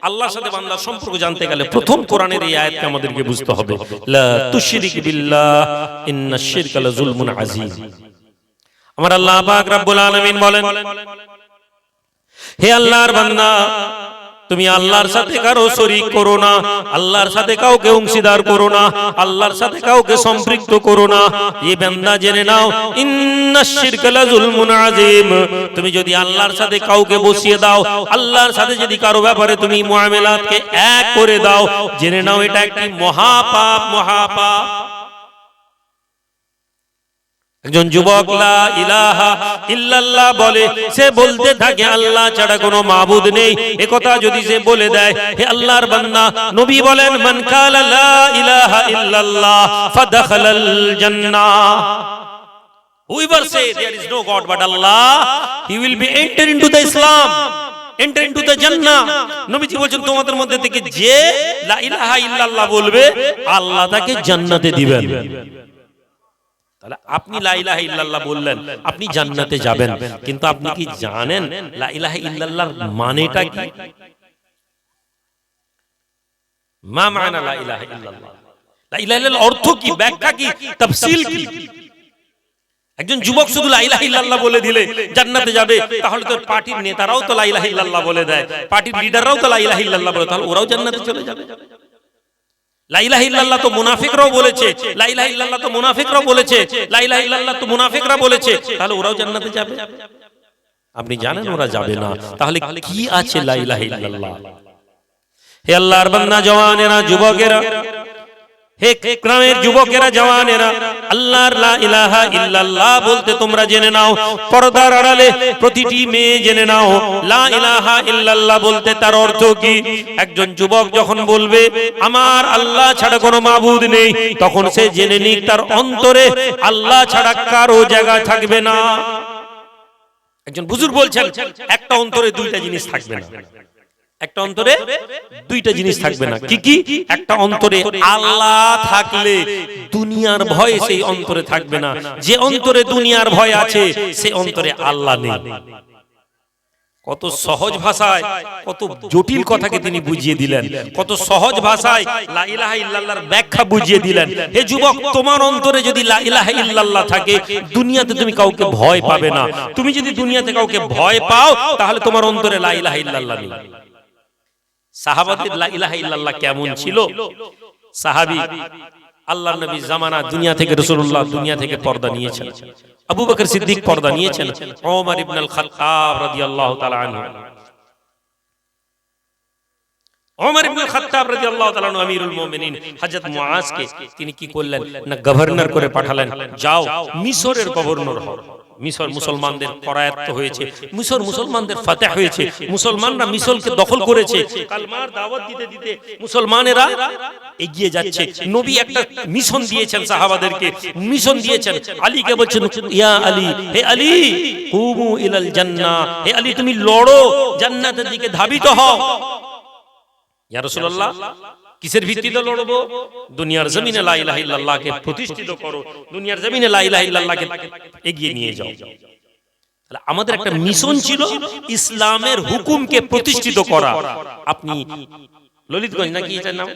আল্লাহর সাথে বান্দার সম্পর্ক জানতে গেলে প্রথম কোরআনের এই আয়াতকে আমাদেরকে বুঝতে হবে, লা তুশরিক বিল্লাহ ইন্নাশ শিরকা লাযুলমুন আযীম। আমার আল্লাহ পাক রব্বুল আলামিন বলেন, হে আল্লাহর বান্দা, তুমি আল্লাহর সাথে কারো শরীক করো না, আল্লাহর সাথে কাউকে অংশীদার করো না, আল্লাহর সাথে কাউকে সম্পৃক্ত করো না। এই বান্দা জেনে নাও, ইন্নাশ শিরকা লাযুলমুন আযীম। তুমি যদি আল্লাহর সাথে কাউকে বসিয়ে দাও, আল্লাহর সাথে যদি কারো ব্যাপারে তুমি মুআমালাতকে এক করে দাও, জেনে নাও এটা একটি মহাপাপ, মহাপাপ। একজন যুবক লা ইলাহা ইল্লাল্লাহ বলে, সে বলতে থাকে আল্লাহ ছাড়া কোনো মাবুদ নেই। একথা যদি সে বলে দেয়, হে আল্লাহর বান্দা, নবী বলেন, মান কালা লা ইলাহা ইল্লাল্লাহ ফাদাখালাল জান্নাহ। Whoever says there is no God but Allah, he will be enter into the Islam, enter into the Jannah. নবীজি বলেন, তোমাদের মধ্যে থেকে যে লা ইলাহা ইল্লাল্লাহ বলবে, আল্লাহ তাকে জান্নাতে দিবেন। তাহলে আপনি লা ইলাহা ইল্লাল্লাহ বললেন, আপনি জান্নাতে যাবেন, কিন্তু আপনি কি জানেন লা ইলাহা ইল্লাল্লাহর মানেটা কি? মা মানা লা ইলাহা ইল্লাল্লাহ, লা ইলাহা ইল্লাল্লাহর অর্থ কি, ব্যাখ্যা কি, তাফসীল কি? একজন যুবক শুধু লা ইলাহা ইল্লাল্লাহ বলে দিলে জান্নাতে যাবে, তাহলে তো পার্টির নেতারাও তো লা ইলাহা ইল্লাল্লাহ বলে দেয়, পার্টির লিডাররাও তো লা ইলাহা ইল্লাল্লাহ বলে, তাহলে ওরাও জান্নাতে চলে যাবে। লা ইলাহা ইল্লাল্লাহ তো মুনাফিকরাও বলেছে, লা ইলাহা ইল্লাল্লাহ তো মুনাফিকরাও বলেছে, লা ইলাহা ইল্লাল্লাহ তো মুনাফিকরা বলেছে, তাহলে ওরাও জান্নাতে যাবে? আপনি জানেন ওরা যাবে না, তাহলে কি আছে লা ইলাহা ইল্লাল্লাহ? হে আল্লাহর বান্দা, জওয়ানেরা, যুবকেরা, হে গ্রামের যুবকেরা, জওয়ানেরা, আল্লাহর লা ইলাহা ইল্লাল্লাহ বলতে তোমরা জেনে নাও, পর্দার আড়ালে প্রতিটি মেয়ে জেনে নাও, লা ইলাহা ইল্লাল্লাহ বলতে তার অর্থ কি। একজন যুবক যখন বলবে আমার আল্লাহ ছাড়া কোনো মাবুদ নেই, তখন সে জেনে নিক তার অন্তরে আল্লাহ ছাড়া কারো জায়গা থাকবে না। একজন বুজুর্গ বলছেন, একটা অন্তরে দুইটা জিনিস থাকবে না, একটা অন্তরে দুইটা জিনিস থাকবে না। কি কি? একটা অন্তরে আল্লাহ থাকলে দুনিয়ার ভয় সেই অন্তরে থাকবে না। যে অন্তরে দুনিয়ার ভয় আছে, সে অন্তরে আল্লাহ নেই। কত সহজ ভাষায় কত জটিল কথাকে তিনি বুঝিয়ে দিলেন, কত সহজ ভাষায় লা ইলাহা ইল্লাল্লাহর ব্যাখ্যা বুঝিয়ে দিলেন। হে যুবক, তোমার অন্তরে যদি লা ইলাহা ইল্লাল্লাহ থাকে, দুনিয়াতে তুমি কাউকে ভয় পাবে না। তুমি যদি দুনিয়াতে কাউকে ভয় পাও, তাহলে তোমার অন্তরে লা ইলাহা ইল্লাল্লাহ নেই। সাহাবাদের লা ইলাহা ইল্লাল্লাহ কেমন ছিল? সাহাবী আল্লাহর নবী জামানা দুনিয়া থেকে, রাসূলুল্লাহ দুনিয়া থেকে পর্দা নিয়েছেন, আবু বকর সিদ্দিক পর্দা নিয়েছেন, ওমর ইবনে আল খাত্তাব রাদিয়াল্লাহু তাআলা আনহু, ওমর ইবনে আল খাত্তাব রাদিয়াল্লাহু তাআলা আনহু আমিরুল মুমিনিন হযরত মুআজকে তিনি কি করলেন না, গভর্নর করে পাঠালেন, যাও মিশরের গভর্নর হও। মিশর মুসলমানদের পরায়ত্ত হয়েছে, মিশর মুসলমানদের ফাতহ হয়েছে, মুসলমানরা মিশরকে দখল করেছে। কালমার দাওয়াত দিতে দিতে মুসলমানেরা এগিয়ে যাচ্ছে। নবী একটা মিশন দিয়েছেন, সাহাবাদেরকে মিশন দিয়েছেন। আলীকে বলছেন, ইয়া আলী, হে আলী, কুমু ইলাল জান্নাহ, হে আলী তুমি লড়ো, জান্নাতের দিকে ধাবিত হও। ইয়া রাসূলুল্লাহ, কিসের ভিত্তিতে লড়বো? দুনিয়ার জমিনে লা ইলাহা ইল্লাল্লাহকে প্রতিষ্ঠিত করো, দুনিয়ার জমিনে লা ইলাহা ইল্লাল্লাহকে এগিয়ে নিয়ে যাও। তাহলে আমাদের একটা মিশন ছিল ইসলামের হুকুমকে প্রতিষ্ঠিত করা। আপনি ললিতগঞ্জ নাকি এটার নাম,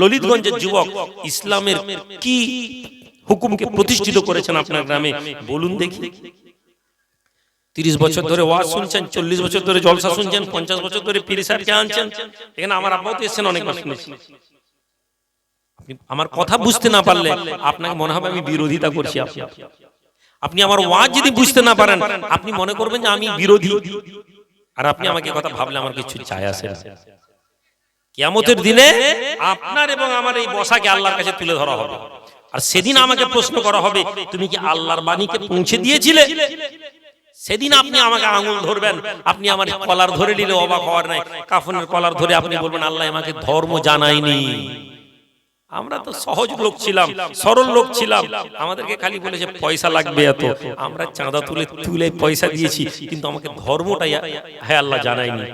ললিতগঞ্জের যুবক ইসলামের কি হুকুমকে প্রতিষ্ঠিত করেছেন আপনার গ্রামে বলুন দেখি। 30 বছর ধরে ওয়াজ শুনছেন, 40 বছর ধরে জলসা শুনছেন, 50 বছর ধরে পীর সাহেবকে আনছেন। এখানে আমার আব্বাও তো এসেছেন, অনেক মাস শুনেছি। আপনি আমার কথা বুঝতে না পারলে আপনাকে মনে হবে আমি বিরোধিতা করছি। আপনি আমার ওয়াজ যদি বুঝতে না পারেন, আপনি মনে করবেন যে আমি বিরোধী, আর আপনি আমাকে কথা ভাবলে আমার কিছু চাই আসে না। কিয়ামতের দিনে আপনার এবং আমার এই বসাকে আল্লাহর কাছে তুলে ধরা হবে, আর সেদিন আমাকে প্রশ্ন করা হবে, তুমি কি আল্লাহর বাণীকে পৌঁছে দিয়েছিলে? সেদিন আপনি আমাকে আঙুল ধরবেন, আপনি আমার কলার ধরে নিলে অবাক হওয়ার নাই। কাফনের কলার ধরে আপনি বলবেন আল্লাহ আমাকে ধর্ম জানায়নি। আমরা তো সহজ লোক ছিলাম, সরল লোক ছিলাম, আমাদেরকে খালি বলেছে পয়সা লাগবে এত, আমরা চাঁদা তুলে তুলে পয়সা দিয়েছি, কিন্তু আমাকে ধর্মটাই হ্যাঁ আল্লাহ জানায়নি।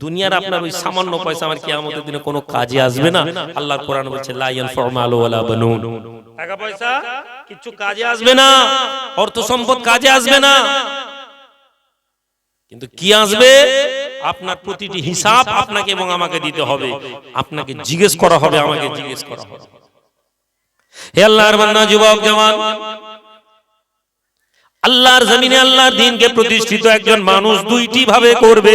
দুনিয়ার আপনার ওই সামান্য পয়সা আমার কিয়ামতের দিনে কোনো কাজে আসবে না। আল্লাহর কোরআন বলছে লা ইয়ানফাউ মালু ওয়ালা বানুন, টাকা পয়সা কিছু কাজে আসবে না, অর্থ সম্পদ কাজে আসবে না, কিন্তু কি আসবে? আপনার প্রতিটি হিসাব আপনাকে এবং আমাকে দিতে হবে, আপনাকে জিজ্ঞেস করা হবে, আমাকে জিজ্ঞেস করা হবে। হে আল্লাহর বান্দা, যুবক জওয়ান, আল্লাহর জমিনে আল্লাহর দ্বীনকে প্রতিষ্ঠিত একজন মানুষ দুইটি ভাবে করবে।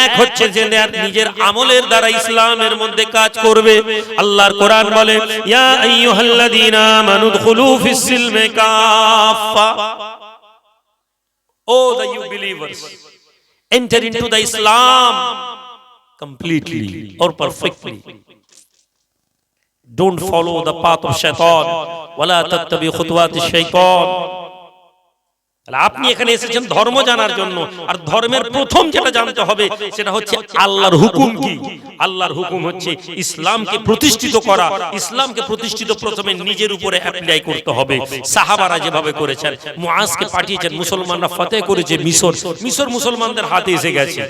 এক হচ্ছে যে নিজের আমলের দ্বারা ইসলামের মধ্যে কাজ করবে। আল্লাহর কোরআন বলে, ইয়া আইয়ুহাল্লাযীনা আমানু দুখুলু ফিস সিলমি কাফা, ও the you believers, enter into the Islam completely or perfectly. Don't follow the path of shaitan, wala tattabi khutuwati shaitan. আপনি এখানে এসেছেন ধর্ম জানার জন্য, আর ধর্মের প্রথম যেটা জানতে হবে সেটা হচ্ছে আল্লাহর হুকুম কি। আল্লাহর হুকুম হচ্ছে ইসলামকে প্রতিষ্ঠিত করা। ইসলামকে প্রতিষ্ঠিত প্রথমে নিজের উপরে অ্যাপ্লাই করতে হবে। সাহাবারা যেভাবে করেছেন, মুআজকে পাঠিয়েছেন, মুসলমানরা ফতেহ করেছে মিশর। মিশর মুসলমানদের হাতে এসে গেছে।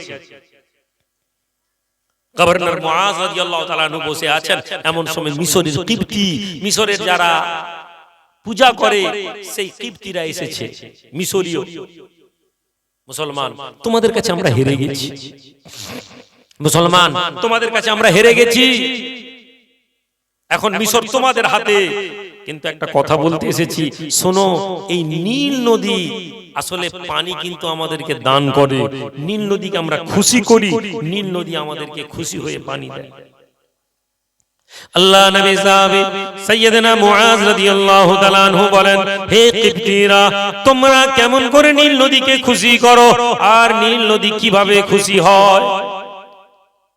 গভর্নর মুআজ রাদিয়াল্লাহু তাআলা আনহু বসে আছেন, এমন সময় মিশরের কিবতি, মিশরের যারা পূজা করে সেই কিবতিরা এসেছে। মিশরীয় মুসলমান, তোমাদের কাছে আমরা হেরে গেছি। মুসলমান, তোমাদের কাছে আমরা হেরে গেছি, এখন মিশর তোমাদের হাতে। কিন্তু একটা কথা বলতে এসেছি, শোনো, এই নীল নদী আসলে পানি কিন্তু আমাদেরকে দান করে। নীল নদীকে আমরা খুশি করি, নীল নদী আমাদেরকে খুশি হয়ে পানি দেয়। আল্লাহ নবী সাহাবী সাইয়্যিদনা মুআজ রাদিয়াল্লাহু তাআলা আনহু বলেন, হে কিবতীরা, তোমরা কেমন করে নীল নদীকে খুশি করো, আর নীল নদী কিভাবে খুশি হয়?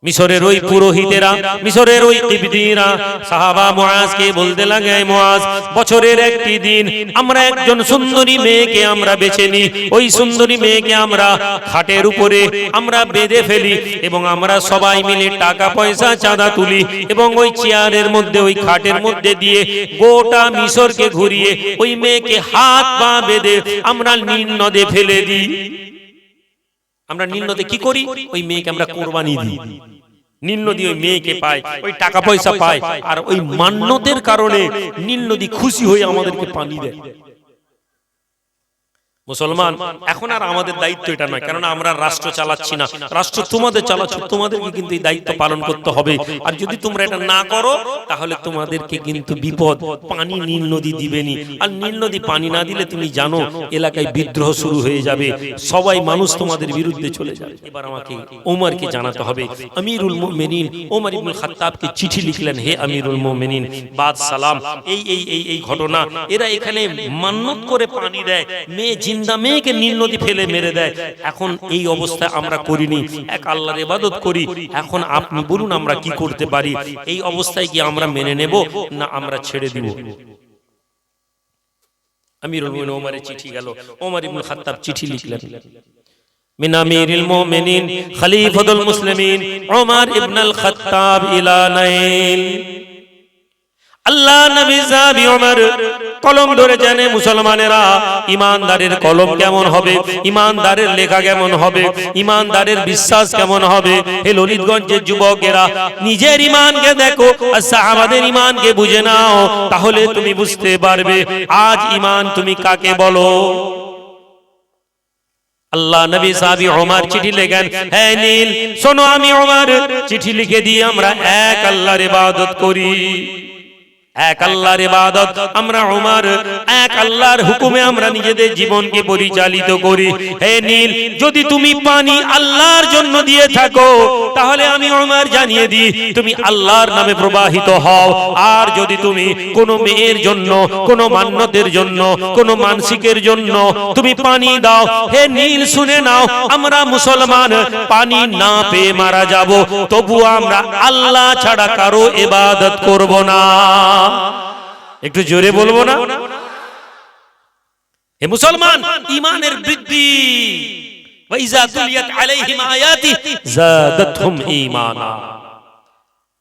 মিশরের ওই পুরোহিতেরা, মিশরের ওই কিবতীরা সাহাবা মুআজকে বলতে লাগে, মুআজ, বছরের একটি দিন আমরা একজন সুন্দরী মেয়েকে আমরা বেছে নিই, ওই সুন্দরী মেয়েকে আমরা খাটের উপরে আমরা বেঁধে ফেলি এবং আমরা সবাই মিলে টাকা পয়সা চাঁদা তুলি এবং ওই চেয়ারের মধ্যে, ওই খাটের মধ্যে দিয়ে গোটা মিশরকে ঘুরিয়ে ওই মেয়েকে হাত পা বেঁধে আমরা নীল নদে ফেলে দিই। আমরা নীল নদে কি করি? ওই মেয়েকে আমরা কোরবানি দিই। নীল নদী ওই মেয়েকে পায়, ওই টাকা পয়সা পায়, আর ওই মান্যতের কারণে নীল নদী খুশি হয়ে আমাদেরকে পানি দেয়। মুসলমান, এখন আর আমাদের দায়িত্ব এটা নয়, কারণ আমরা রাষ্ট্র চালাচ্ছি না, রাষ্ট্র তোমাদের চালাচ্ছ, তোমাদেরকে কিন্তু এই দায়িত্ব পালন করতে হবে। আর যদি তোমরা এটা না করো তাহলে তোমাদেরকে কিন্তু বিপদ, পানি নীল নদী দিবেনি। আর নীল নদী পানি না দিলে তুমি জানো এলাকায় বিদ্রোহ শুরু হয়ে যাবে, সবাই মানুষ তোমাদের বিরুদ্ধে চলে যাবে। এবার আমাকে ওমরকে জানাতে হবে। আমিরুল মুমিনিন ওমর ইবনে খাত্তাবকে চিঠি লিখলেন, হে আমিরুল মুমিনিন, বাদ সালাম, এই এই এই এই ঘটনা, এরা এখানে মান্নত করে পানি দেয়, মেয়ে জিন্দা মেয়েকে নীল নদী ফেলে মেরে দেয়। এখন এই অবস্থায় আমরা করিনি, এক আল্লাহর ইবাদত করি। এখন আপনি বলুন আমরা কি করতে পারি? এই অবস্থায় কি আমরা মেনে নেব না আমরা ছেড়ে দিব? আমিরুল মুমিনিন ওমরের চিঠি গেল, ওমর ইবনে খাত্তাব চিঠি লিখলেন, মিন আমিরিল মুমিনিন খলিফাতুল মুসলিমিন ওমর ইবনুল খাত্তাব ইলা নাইল। আল্লাহ নবী সাহাবী ওমর কলম ধরে জানে মুসলমানেরা ইমানদারের কলম কেমন হবে, ইমানদারের লেখা কেমন হবে, ইমানদারের বিশ্বাস কেমন হবে। হে ললিতগঞ্জের যুবকেরা, নিজের ইমানকে দেখো আর সাহাবাদের ইমানকে বুঝে নাও, তাহলে তুমি বুঝতে পারবে আজ ইমান তুমি কাকে বলো। আল্লাহ নবী সাহাবী ওমর চিঠি লেখেন, হে নীল শোনো, আমি ওমর চিঠি লিখে দিয়ে আমরা এক আল্লাহর ইবাদত করি, এক আল্লাহর ইবাদত আমরা ওমর, এক আল্লাহর হুকুমে আমরা নিজেদের জীবনকে পরিচালিত করি। হে নীল, যদি তুমি পানি আল্লাহর জন্য দিয়ে থাকো তাহলে আমি ওমর জানিয়ে দিই তুমি আল্লাহর নামে প্রবাহিত হও। আর যদি তুমি কোনো মেয়ের জন্য, কোনো মান্যতের জন্য, কোনো মানসিকের জন্য তুমি পানি দাও, হে নীল শুনে নাও, আমরা মুসলমান পানি না পেয়ে মারা যাব, তবু আমরা আল্লাহ ছাড়া কারো ইবাদত করব না। একটু জোরে বলবো না? হে মুসলমান, ইমানের বৃদ্ধি, ওয়া ইযা তুলিয়াত আলাইহিম আয়াতি যাদাতহুম ঈমানা।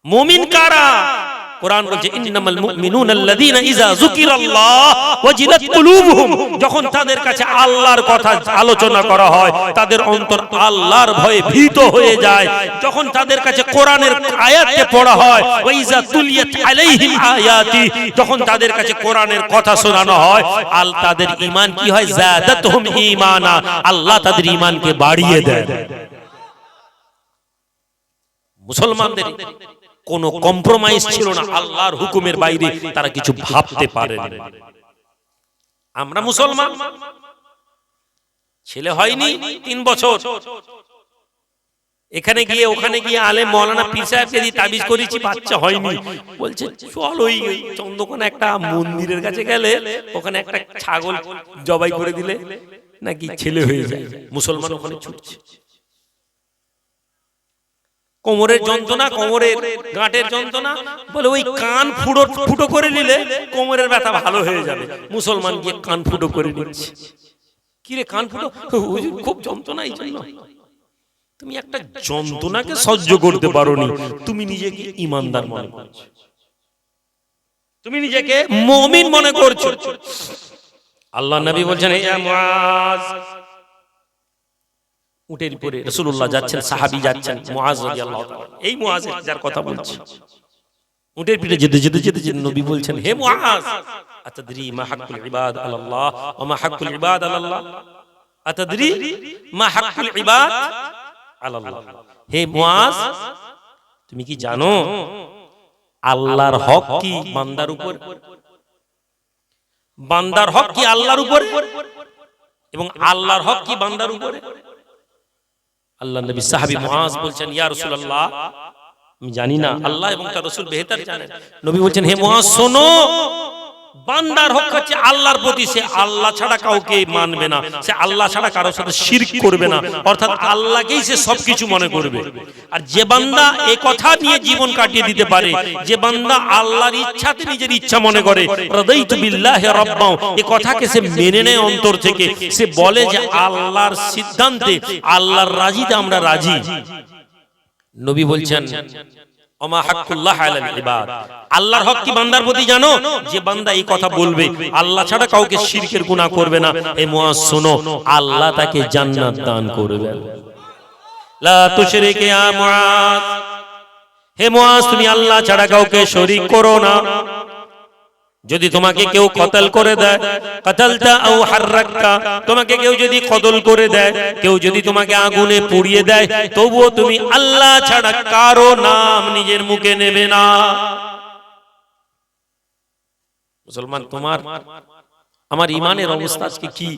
মুমিন কারা? কোরআন বলছে ইন্নামাল মুমিনুনা আল্লাযীনা ইযা যুকিরাল্লাহ ওয়াজিলাত কুলুবুহুম। যখন তাদের কাছে আল্লাহর কথা আলোচনা করা হয় তাদের অন্তর আল্লাহর ভয়ে ভীত হয়ে যায়। যখন তাদের কাছে কোরআনের আয়াতকে পড়া হয়, ওয়া ইযা তুলিয়াত আলাইহিম আয়াতি, যখন তাদের কাছে কোরআনের কথা শোনানো হয়, তাদের ঈমান কি হয়? যাদাতহুম ঈমানা, আল্লাহ তাদের ঈমানকে বাড়িয়ে দেয়। মুসলমানদের কোনো কম্প্রোমাইজ ছিল না, আল্লাহর হুকুমের বাইরে তারা কিছু ভাবতে পারে না। আমরা মুসলমান, ছেলে হয়নি 3 বছর, এখানে গিয়ে ওখানে গিয়ে আলেম মাওলানা পীর সাহেবকে দিয়ে তাবিজ করেছি, বাচ্চা হয়নি। বলছে চল ওই চন্দ্রকোনা একটা মন্দিরের কাছে গেলে ওখানে একটা ছাগল জবাই করে দিলে নাকি ছেলে হয়ে যায়। মুসলমান ওখানে ছুটছে। কোমরের যন্ত্রণা, কোমরের গাঁটের যন্ত্রণা, বলে ওই কান ফুটো করে নিলে কোমরের ব্যথা ভালো হয়ে যাবে। মুসলমান গিয়ে কান ফুটো করে নিচ্ছে। কিরে কান ফুটো? খুব যন্ত্রণা। এই জন্য তুমি একটা যন্ত্রণাকে সহ্য করতে পারোনি, তুমি নিজেকে ঈমানদার মনে করছো, তুমি নিজেকে মুমিন মনে করছো। আল্লাহ নবী বলছেন, হে মুআজ, উটের উপরে রাসূলুল্লাহ যাচ্ছেন, সাহাবী যাচ্ছেন, মুআজ রাদিয়াল্লাহু তাআলা, এই মুআজ যার কথা বলছি, উটের পিঠে যেতে যেতে যেতে যেতে নবী বলছেন, হে মুআজ, আতাদরি মা হাক্কুল ইবাদ আলাল্লাহ ওয়া মা হাক্কুল ইবাদ আলাল্লাহ, আতাদরি মা হাক্কুল ইবাদ আলাল্লাহ। হে মুআজ, তুমি কি জানো আল্লাহর হক কি বান্দার উপর? বান্দার হক কি আল্লাহর উপরে, এবং আল্লাহর হক কি বান্দার উপরে? আল্লাহ নবী সাহাবী মুআজ বলছেন, ইয়া রাসূলুল্লাহ, আমি জানি না, আল্লাহ এবং তার রাসূল বেহতর জানেন। নবী বলছেন, হে মুআজ শোনো, বান্দার হক হচ্ছে আল্লাহর প্রতি, সে আল্লাহ ছাড়া কাউকে মানবে না, সে আল্লাহ ছাড়া কারোর সাথে শিরক করবে না, অর্থাৎ আল্লাহকেই সে সবকিছু মনে করবে। আর যে বান্দা এই কথা নিয়ে জীবন কাটিয়ে দিতে পারে, যে বান্দা আল্লাহর ইচ্ছাতে নিজের ইচ্ছা মনে করে, রাদাইতু বিল্লাহি রাব্বাও, এই কথাকে সে মেনে নেয় অন্তর থেকে, সে বলে যে আল্লাহর সিদ্ধান্তে, আল্লাহর রাজিতে আমরা রাজি। নবী বলছেন, ওমা হাক্কুল্লাহ আলাল ইবাদ, আল্লাহর হক কি বান্দার প্রতি জানো? যে বান্দা এই কথা বলবে, আল্লাহ ছাড়া কাউকে শিরকের গুনাহ করবে না, এই মুআজ শোনো, আল্লাহ তাকে জান্নাত দান করবেন। লা তুশরিক ইয়া মুআজ, হে মুআজ, তুমি আল্লাহ ছাড়া কাউকে শরীক করো না। যদি তোমাকে কেউ কতল করে দেয়, কতলতা আও হাররাকতা, তোমাকে কেউ যদি কতল করে দেয়, কেউ যদি তোমাকে আগুনে পুড়িয়ে দেয়, তবুও তুমি আল্লাহ ছাড়া কারো নাম নিজের মুখে নেবে না। মুসলমান, তোমার আমার ঈমানের অবস্থা আজকে কি?